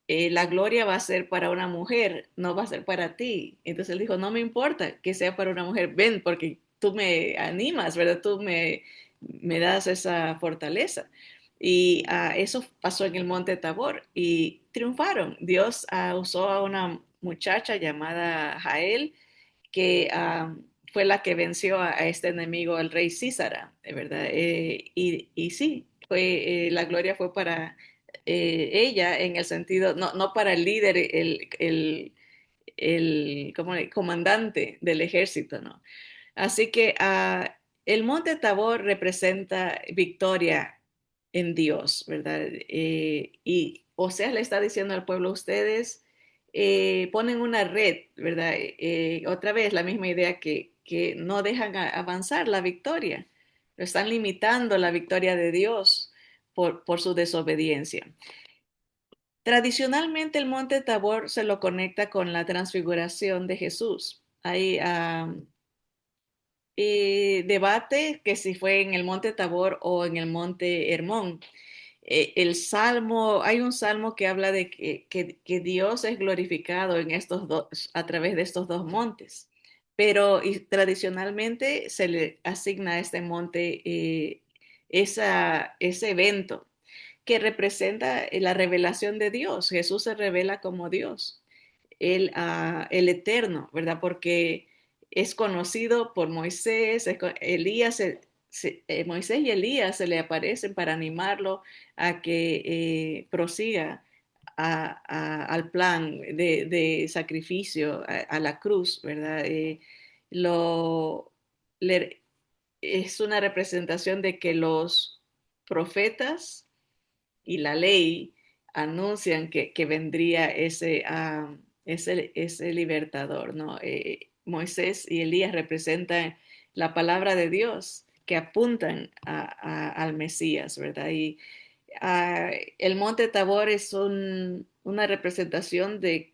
la gloria va a ser para una mujer, no va a ser para ti. Entonces él dijo, no me importa que sea para una mujer, ven, porque tú me animas, ¿verdad? Me das esa fortaleza. Y eso pasó en el Monte Tabor y triunfaron. Dios usó a una muchacha llamada Jael, que fue la que venció a este enemigo, el rey Císara, ¿verdad? Y sí, la gloria fue para ella en el sentido, no para el líder, como el comandante del ejército, ¿no? Así que el monte Tabor representa victoria en Dios, ¿verdad? Y Oseas le está diciendo al pueblo, ustedes ponen una red, ¿verdad? Otra vez la misma idea que no dejan avanzar la victoria, están limitando la victoria de Dios por su desobediencia. Tradicionalmente el monte Tabor se lo conecta con la transfiguración de Jesús. Hay debate que si fue en el monte Tabor o en el monte Hermón. Hay un salmo que habla de que Dios es glorificado en estos dos, a través de estos dos montes. Pero tradicionalmente se le asigna a este monte ese evento que representa la revelación de Dios. Jesús se revela como Dios, el eterno, ¿verdad? Porque es conocido por Moisés, Elías, Moisés y Elías se le aparecen para animarlo a que prosiga al plan de sacrificio, a la cruz, ¿verdad? Lo, le- es una representación de que los profetas y la ley anuncian que vendría ese libertador, ¿no? Moisés y Elías representan la palabra de Dios que apuntan al Mesías, ¿verdad? Y el monte Tabor es una representación de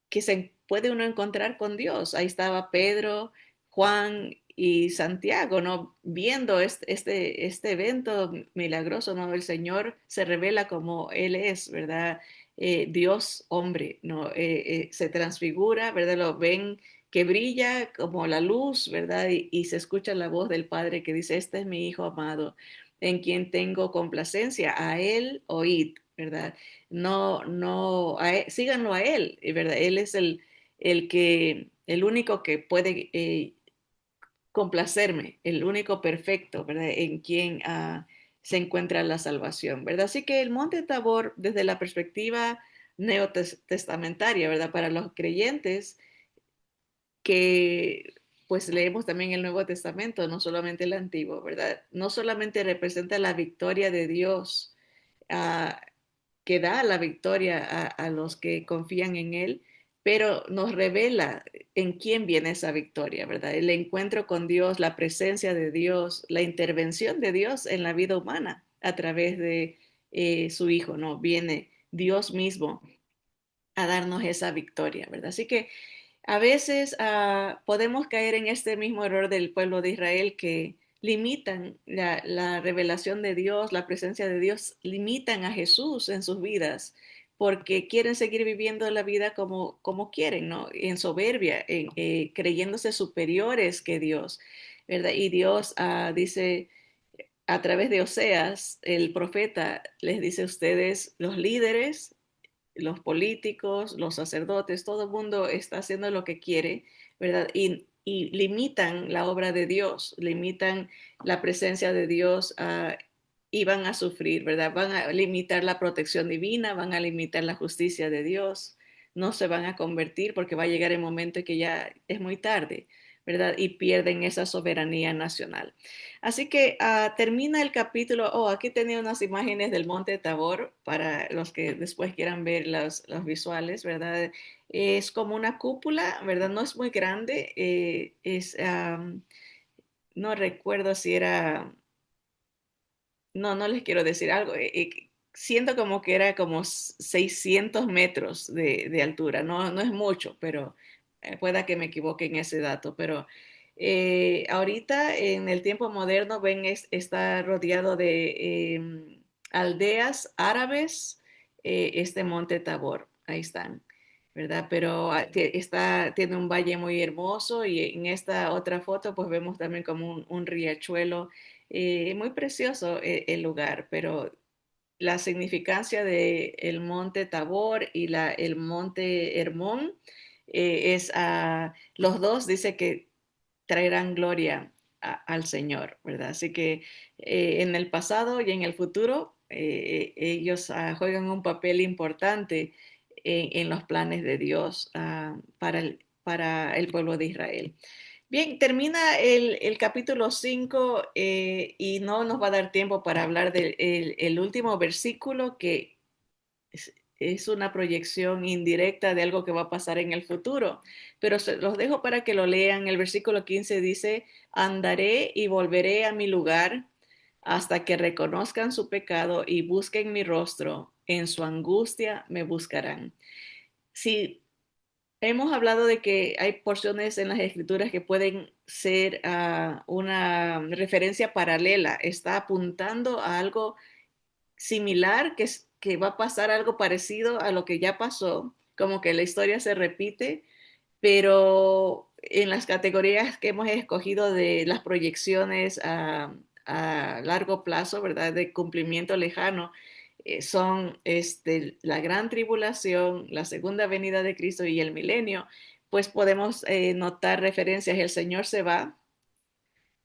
que se puede uno encontrar con Dios. Ahí estaba Pedro, Juan y Santiago, ¿no? Viendo este evento milagroso, ¿no? El Señor se revela como Él es, ¿verdad? Dios hombre, ¿no? Se transfigura, ¿verdad? Lo ven que brilla como la luz, ¿verdad? Y se escucha la voz del Padre que dice, este es mi Hijo amado, en quien tengo complacencia, a Él oíd, ¿verdad? No, síganlo a él, ¿verdad? Él es el único que puede complacerme, el único perfecto, ¿verdad? En quien se encuentra la salvación, ¿verdad? Así que el monte Tabor, desde la perspectiva neotestamentaria, ¿verdad? Para los creyentes que pues leemos también el Nuevo Testamento, no solamente el Antiguo, ¿verdad? No solamente representa la victoria de Dios, uh, que da la victoria los que confían en Él, pero nos revela en quién viene esa victoria, ¿verdad? El encuentro con Dios, la presencia de Dios, la intervención de Dios en la vida humana a través de su Hijo, ¿no? Viene Dios mismo a darnos esa victoria, ¿verdad? Así que a veces podemos caer en este mismo error del pueblo de Israel que limitan la revelación de Dios, la presencia de Dios, limitan a Jesús en sus vidas porque quieren seguir viviendo la vida como quieren, ¿no? En soberbia, creyéndose superiores que Dios, ¿verdad? Y Dios dice a través de Oseas, el profeta, les dice a ustedes, los líderes, los políticos, los sacerdotes, todo el mundo está haciendo lo que quiere, ¿verdad? Y limitan la obra de Dios, limitan la presencia de Dios y van a sufrir, ¿verdad? Van a limitar la protección divina, van a limitar la justicia de Dios, no se van a convertir porque va a llegar el momento en que ya es muy tarde, ¿verdad? Y pierden esa soberanía nacional. Así que termina el capítulo. Oh, aquí tenía unas imágenes del Monte Tabor para los que después quieran ver los visuales, ¿verdad? Es como una cúpula, ¿verdad? No es muy grande. No recuerdo si era, no les quiero decir algo. Siento como que era como 600 metros de altura. No es mucho, pero pueda que me equivoque en ese dato. Pero ahorita en el tiempo moderno está rodeado de aldeas árabes, este monte Tabor. ahí están, ¿verdad? Pero tiene un valle muy hermoso y en esta otra foto pues vemos también como un riachuelo, muy precioso el lugar, pero la significancia de el monte Tabor y el monte Hermón los dos dice que traerán gloria al Señor, ¿verdad? Así que en el pasado y en el futuro ellos juegan un papel importante en los planes de Dios para el pueblo de Israel. Bien, termina el capítulo 5 y no nos va a dar tiempo para hablar del el último versículo que es una proyección indirecta de algo que va a pasar en el futuro, pero los dejo para que lo lean. El versículo 15 dice, andaré y volveré a mi lugar hasta que reconozcan su pecado y busquen mi rostro. En su angustia me buscarán. Si hemos hablado de que hay porciones en las escrituras que pueden ser una referencia paralela, está apuntando a algo similar, que va a pasar algo parecido a lo que ya pasó, como que la historia se repite, pero en las categorías que hemos escogido de las proyecciones a largo plazo, ¿verdad? De cumplimiento lejano, son la gran tribulación, la segunda venida de Cristo y el milenio, pues podemos notar referencias, el Señor se va,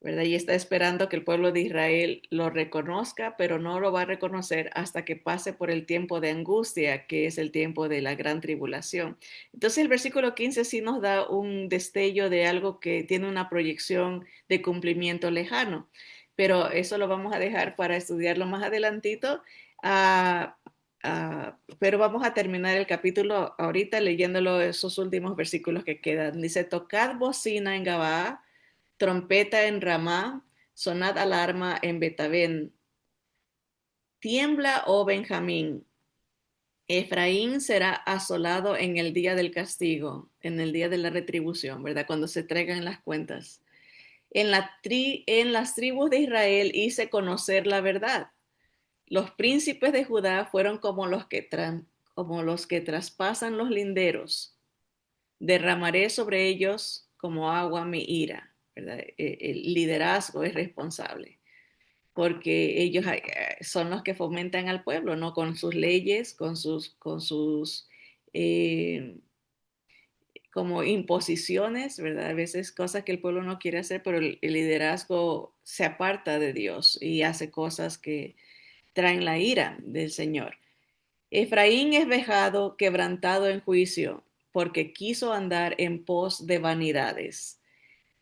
¿verdad? Y está esperando que el pueblo de Israel lo reconozca, pero no lo va a reconocer hasta que pase por el tiempo de angustia, que es el tiempo de la gran tribulación. Entonces el versículo 15 sí nos da un destello de algo que tiene una proyección de cumplimiento lejano, pero eso lo vamos a dejar para estudiarlo más adelantito. Ah, pero vamos a terminar el capítulo ahorita leyéndolo esos últimos versículos que quedan. Dice, tocad bocina en Gabaa, trompeta en Ramá, sonad alarma en Betavén. Tiembla, oh Benjamín, Efraín será asolado en el día del castigo, en el día de la retribución, ¿verdad? Cuando se traigan las cuentas. En las tribus de Israel hice conocer la verdad. Los príncipes de Judá fueron como los que traspasan los linderos. Derramaré sobre ellos como agua mi ira, ¿verdad? El liderazgo es responsable, porque ellos son los que fomentan al pueblo, ¿no? Con sus leyes, con sus eh, como imposiciones, ¿verdad? A veces cosas que el pueblo no quiere hacer, pero el liderazgo se aparta de Dios y hace cosas que traen la ira del Señor. Efraín es vejado, quebrantado en juicio, porque quiso andar en pos de vanidades.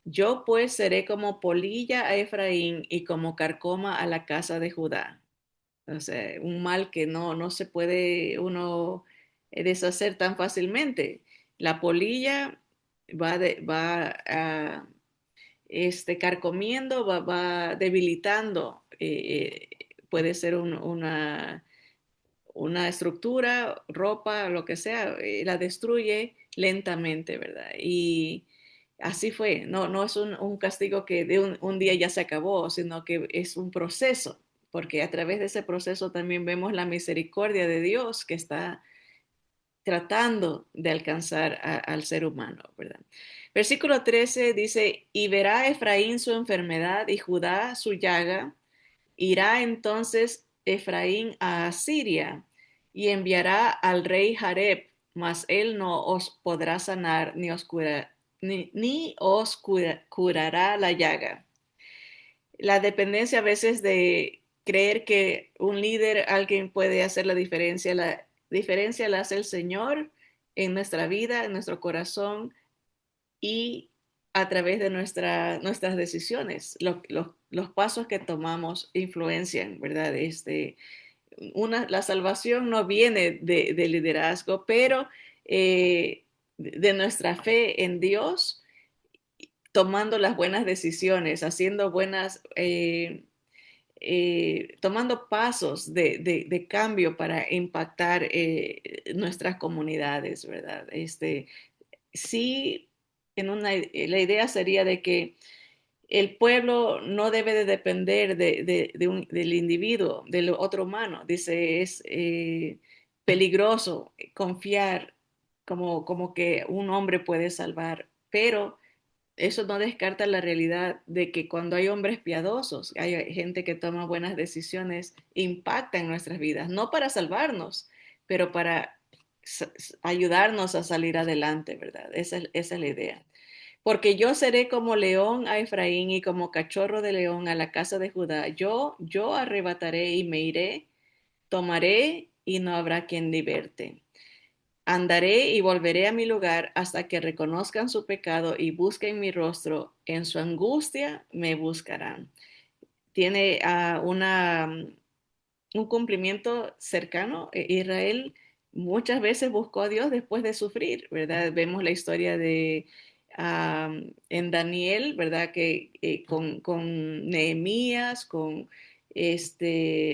Yo pues seré como polilla a Efraín y como carcoma a la casa de Judá. O sea, un mal que no se puede uno deshacer tan fácilmente. La polilla va carcomiendo, va debilitando. Puede ser una estructura, ropa, lo que sea, la destruye lentamente, ¿verdad? Y así fue, no es un castigo que de un día ya se acabó, sino que es un proceso, porque a través de ese proceso también vemos la misericordia de Dios que está tratando de alcanzar al ser humano, ¿verdad? Versículo 13 dice, y verá Efraín su enfermedad y Judá su llaga. Irá entonces Efraín a Asiria y enviará al rey Jareb, mas él no os podrá sanar ni os curará la llaga. La dependencia a veces de creer que un líder, alguien puede hacer la diferencia la hace el Señor en nuestra vida, en nuestro corazón y a través de nuestras decisiones. Los pasos que tomamos influencian, ¿verdad? La salvación no viene de liderazgo, pero de nuestra fe en Dios, tomando las buenas decisiones, haciendo tomando pasos de cambio para impactar nuestras comunidades, ¿verdad? Sí, la idea sería de que el pueblo no debe de depender del individuo, del otro humano. Dice, peligroso confiar como que un hombre puede salvar, pero eso no descarta la realidad de que cuando hay hombres piadosos, hay gente que toma buenas decisiones, impacta en nuestras vidas, no para salvarnos, pero para ayudarnos a salir adelante, ¿verdad? Esa es la idea. Porque yo seré como león a Efraín y como cachorro de león a la casa de Judá. Yo arrebataré y me iré, tomaré y no habrá quien liberte. Andaré y volveré a mi lugar hasta que reconozcan su pecado y busquen mi rostro. En su angustia me buscarán. Tiene un cumplimiento cercano. Israel muchas veces buscó a Dios después de sufrir, ¿verdad? Vemos la historia de en Daniel, ¿verdad? Que con Nehemías, con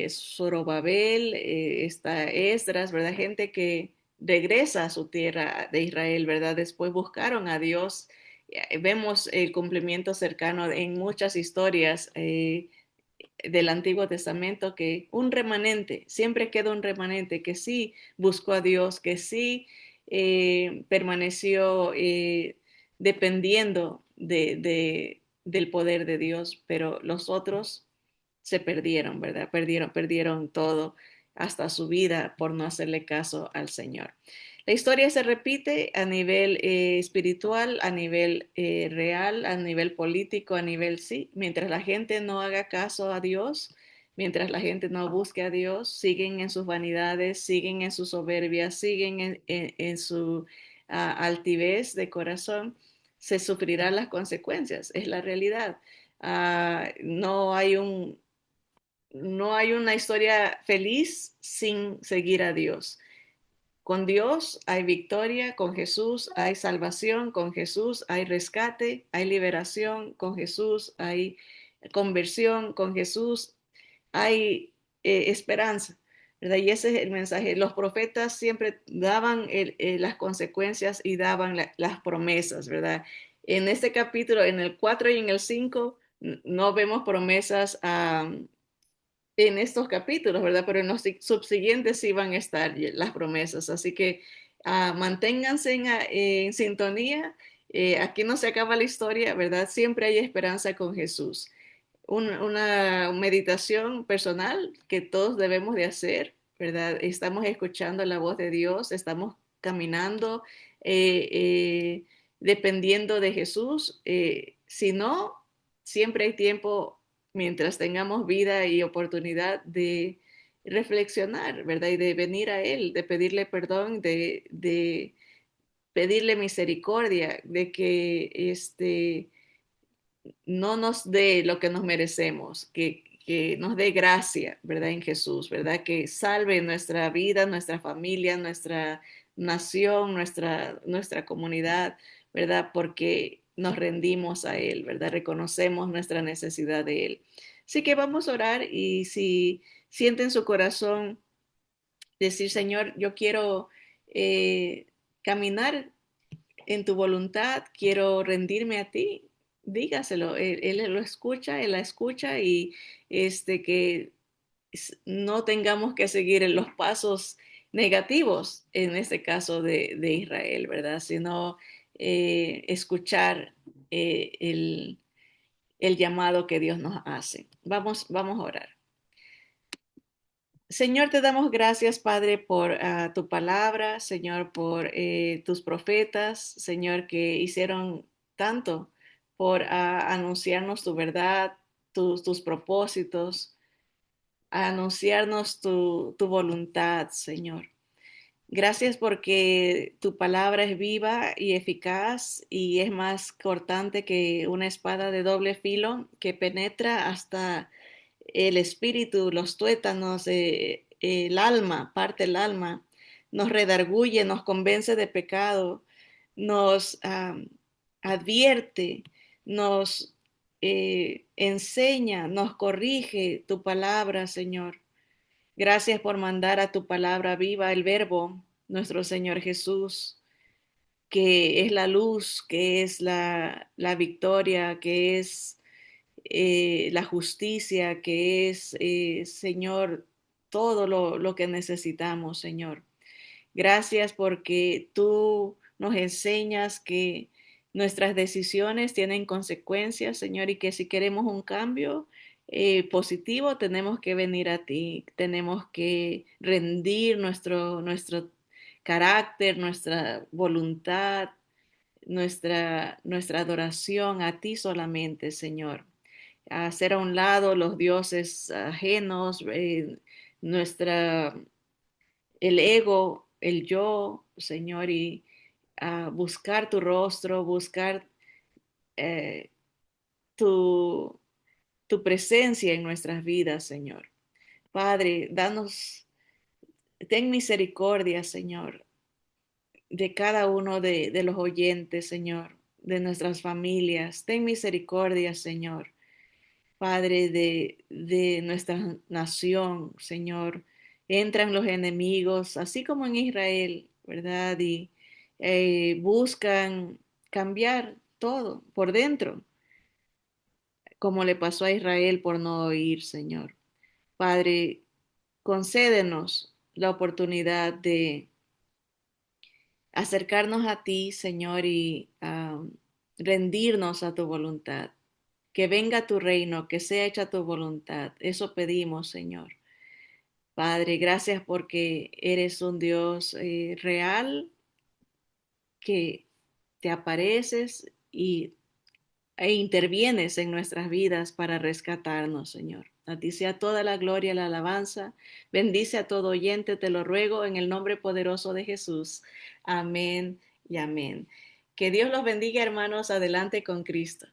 Zorobabel, está Esdras, ¿verdad? Gente que regresa a su tierra de Israel, ¿verdad? Después buscaron a Dios. Vemos el cumplimiento cercano en muchas historias. Del Antiguo Testamento que un remanente, siempre queda un remanente que sí buscó a Dios, que sí permaneció dependiendo del poder de Dios, pero los otros se perdieron, ¿verdad? Perdieron todo, hasta su vida por no hacerle caso al Señor. La historia se repite a nivel espiritual, a nivel real, a nivel político, a nivel sí. Mientras la gente no haga caso a Dios, mientras la gente no busque a Dios, siguen en sus vanidades, siguen en su soberbia, siguen en su altivez de corazón, se sufrirán las consecuencias. Es la realidad. No hay una historia feliz sin seguir a Dios. Con Dios hay victoria, con Jesús hay salvación, con Jesús hay rescate, hay liberación, con Jesús hay conversión, con Jesús hay esperanza, ¿verdad? Y ese es el mensaje. Los profetas siempre daban las consecuencias y daban las promesas, ¿verdad? En este capítulo, en el 4 y en el 5, no vemos promesas en estos capítulos, ¿verdad? Pero en los subsiguientes sí van a estar las promesas. Así que manténganse en sintonía. Aquí no se acaba la historia, ¿verdad? Siempre hay esperanza con Jesús. Una meditación personal que todos debemos de hacer, ¿verdad? Estamos escuchando la voz de Dios, estamos caminando, eh, eh, dependiendo de Jesús. Si no, siempre hay tiempo, mientras tengamos vida y oportunidad de reflexionar, ¿verdad? Y de venir a Él, de pedirle perdón, de pedirle misericordia, de que no nos dé lo que nos merecemos, que nos dé gracia, ¿verdad? En Jesús, ¿verdad? Que salve nuestra vida, nuestra familia, nuestra nación, nuestra comunidad, ¿verdad? Porque nos rendimos a Él, ¿verdad? Reconocemos nuestra necesidad de Él. Así que vamos a orar y si sienten su corazón decir, Señor, yo quiero caminar en tu voluntad, quiero rendirme a ti, dígaselo, él lo escucha, él la escucha y que no tengamos que seguir en los pasos negativos, en este caso de Israel, ¿verdad? Sino escuchar el llamado que Dios nos hace. Vamos a orar. Señor, te damos gracias, Padre, por tu palabra, Señor, por tus profetas, Señor, que hicieron tanto por anunciarnos tu verdad, tus propósitos, a anunciarnos tu voluntad, Señor. Gracias porque tu palabra es viva y eficaz y es más cortante que una espada de doble filo que penetra hasta el espíritu, los tuétanos, el alma, parte el alma, nos redarguye, nos convence de pecado, nos advierte, nos enseña, nos corrige tu palabra, Señor. Gracias por mandar a tu palabra viva el verbo, nuestro Señor Jesús, que es la luz, que es la victoria, que es la justicia, que es, Señor, todo lo que necesitamos, Señor. Gracias porque tú nos enseñas que nuestras decisiones tienen consecuencias, Señor, y que si queremos un cambio positivo, tenemos que venir a ti, tenemos que rendir nuestro carácter, nuestra voluntad, nuestra adoración a ti solamente, Señor. Hacer a un lado los dioses ajenos, nuestra, el ego, el yo, Señor, y buscar tu rostro, buscar eh, tu, tu presencia en nuestras vidas, Señor. Padre, ten misericordia, Señor, de cada uno de los oyentes, Señor, de nuestras familias. Ten misericordia, Señor. Padre de nuestra nación, Señor. Entran los enemigos, así como en Israel, ¿verdad? Y buscan cambiar todo por dentro, como le pasó a Israel por no oír, Señor. Padre, concédenos la oportunidad de acercarnos a ti, Señor, y rendirnos a tu voluntad. Que venga tu reino, que sea hecha tu voluntad. Eso pedimos, Señor. Padre, gracias porque eres un Dios real, que te apareces e intervienes en nuestras vidas para rescatarnos, Señor. A ti sea toda la gloria y la alabanza. Bendice a todo oyente, te lo ruego en el nombre poderoso de Jesús. Amén y amén. Que Dios los bendiga, hermanos. Adelante con Cristo.